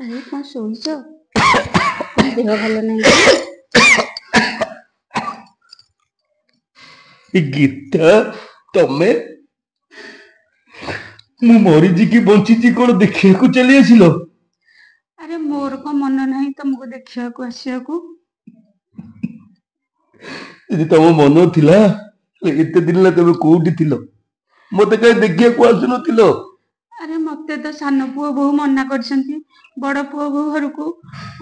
ଆରେ କଣ ଶୋଇଛ? ଦେହ ଭଲ ନାହିଁ? ଗୀତା, ତମେ? ମୁଁ ମରିଛି କି ବଞ୍ଚିଛି କଣ ଦେଖିବାକୁ ଚାଲି ଆସିଲ? ଆରେ ମୋର କଣ ମନ ନାହିଁ ତମକୁ ଦେଖିବାକୁ ଆସିବାକୁ? ଯଦି ତମ ମନ ଥିଲା ଏତେ ଦିନ ହେଲା ତମେ କୋଉଠି ଥିଲ? ମତେ କାହିଁ ଦେଖିବାକୁ ଆସୁନଥିଲ? ଆରେ ମତେ ତ ସାନ ପୁଅ ବୋହୁ ମନା କରିଛନ୍ତି ବଡ ପୁଅ ବୋହୁ ଘରକୁ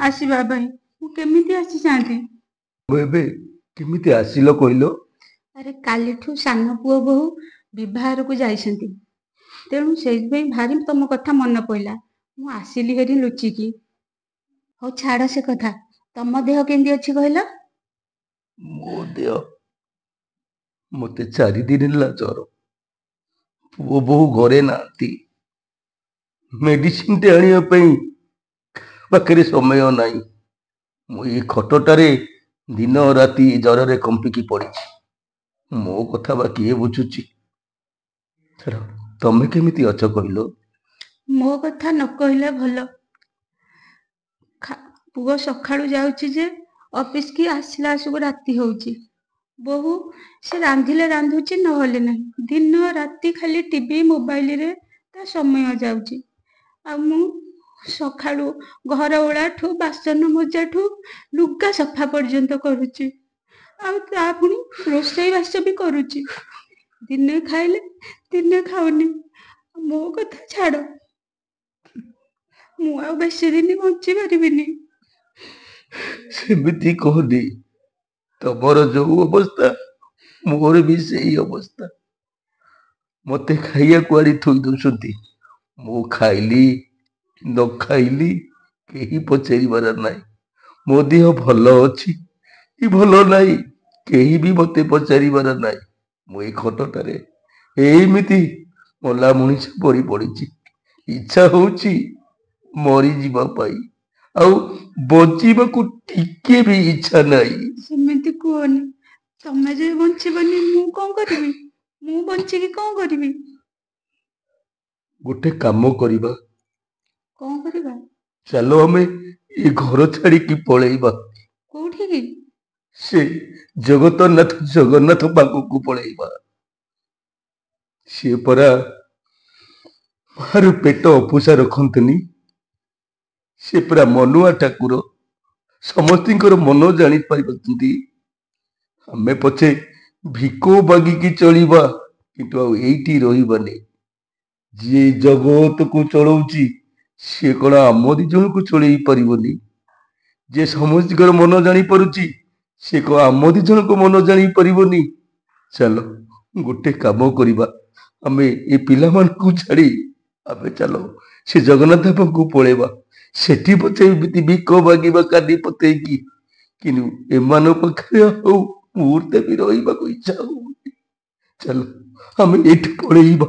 ଆସିବା ପାଇଁ। ମୁଁ କେମିତି ଆସିଯାଆନ୍ତି? ଏବେ କେମିତି ଆସିଲ କହିଲ? ଆରେ କାଲିଠୁ ସାନ ପୁଅ ବୋହୁ ବିବାହରକୁ ଯାଇଛନ୍ତି, ତେଣୁ ସେଇଥିପାଇଁ ଭାରି ତମ କଥା ମନେ ପଇଲା। ମୁଁ ଆସିଲି ହେରି ଲୁଚିକି। ହଉ ଛାଡ ସେ କଥା। ତମ ଦେହ କେମିତି ଅଛି କହିଲ? ମୋ ଦେହ, ମତେ 4 ଦିନ ହେଲା ଜର। ପୁଅ ବୋହୁ ଘରେ ନାହାନ୍ତି। ମେଡିସିନଟେ ଆଣିବା ପାଇଁ ପାଖରେ ସମୟ ନାହିଁ। ମୁଁ ଏଇ ଖଟଟାରେ ଦିନ ରାତି ଜରରେ କମ୍ପିକି ପଡିଛି। ମୋ କଥା ବା କିଏ ବୁଝୁଛି? ତମେ କେମିତି ଅଛ କହିଲ? ମୋ କଥା ନ କହିଲେ ଭଲ। ପୁଅ ସକାଳୁ ଯାଉଛି ଯେ ଅଫିସ କି ଆସିଲା ଆସିକୁ ରାତି ହଉଛି। ବୋହୁ ସେ ରାନ୍ଧିଲେ ରାନ୍ଧୁଛି ନହେଲେ ନାହିଁ। ଦିନ ରାତି ଖାଲି ଟିଭି ମୋବାଇଲରେ ତା ସମୟ ଯାଉଛି। ଆଉ ମୁଁ ସକାଳୁ ଘର ଓଳାଠୁ ବାସନ ମଜାଠୁ ଲୁଗା ସଫା ପର୍ଯ୍ୟନ୍ତ କରୁଛି। ଆଉ ତା ପୁଣି ରୋଷେଇ ବାସ ବି କରୁଛି। ଦିନେ ଖାଇଲେ ଦିନେ ଖାଉନି। ମୋ କଥା ଛାଡ, ମୁଁ ଆଉ ବେଶୀ ଦିନ ବଞ୍ଚି ପାରିବିନି। ସେମିତି କହନି। ତମର ଯୋଉ ଅବସ୍ଥା ମୋର ବି ସେଇ ଅବସ୍ଥା। ମତେ ଖାଇବାକୁ ଆଣି ଥୋଇ ଦଉଛନ୍ତି। ମୁଁ ଖାଇଲି ନ ଖାଇଲି କେହି ପଚାରିବାର ନାହିଁ। ମୋ ଦେହ ଭଲ ଅଛି କି ଭଲ ନାହିଁ କେହି ବି ମତେ ପଚାରିବାର ନାହିଁ। ମୁଁ ଏଇ ଖଟଟାରେ ଏମିତି ମଲା ମଣିଷ ପରି ପଡିଛି। ଇଚ୍ଛା ହଉଛି ମରିଯିବା ପାଇଁ, ଆଉ ବଞ୍ଚିବାକୁ ଟିକେ ବି ଇଚ୍ଛା ନାହିଁ। ସେମିତି କୁହନି। ତମେ ଯେ ବଞ୍ଚିବନି ମୁଁ କଣ କରିବି? ମୁଁ ବଞ୍ଚିକି କଣ କରିବି? ଗୋଟେ କାମ କରିବା। କଣ କରିବା? ଚାଲ ଆମେ ଏ ଘର ଛାଡିକି ପଳେଇବା। କୋଉଠିକି? ସେ ଜଗନ୍ନାଥ ପାଖକୁ ପଳେଇବା। ସିଏ ପରା କାହାର ପେଟ ଅପୋଷା ରଖନ୍ତିନି। ସେ ପୁରା ମନୁଆ ଠାକୁର। ସମସ୍ତିଙ୍କର ମନ ଜାଣି ପାରୁଛନ୍ତି। ଆମେ ପଛେ ଭିକ ମାଗିକି ଚଳିବା, କିନ୍ତୁ ଆଉ ଏଇଠି ରହିବାନି। ଯିଏ ଜଗତକୁ ଚଳଉଛି ସିଏ କଣ ଆମ ଦି ଜଣଙ୍କୁ ଚଳେଇ ପାରିବନି? ଯିଏ ସମସ୍ତଙ୍କର ମନ ଜାଣି ପାରୁଛି ସେ କଣ ଆମ ଦି ଜଣଙ୍କ ମନ ଜାଣି ପାରିବନି? ଚାଲ ଗୋଟେ କାମ କରିବା। ଆମେ ଏ ପିଲାମାନଙ୍କୁ ଛାଡି ଆମେ ଚାଲ ସେ ଜଗନ୍ନାଥ ପାଖକୁ ପଳେଇବା। ସେଠି ପଛେ ଏମିତି ଭିକ ମାଗିବା କାନି ପତେଇକି, କିନ୍ତୁ ଏମାନଙ୍କ ପାଖରେ ଆଉ ମୁହୂର୍ତ୍ତେ ବି ରହିବାକୁ ଇଚ୍ଛା ହଉନି। ଚାଲ ଆମେ ଏଇଠୁ ପଳେଇବା।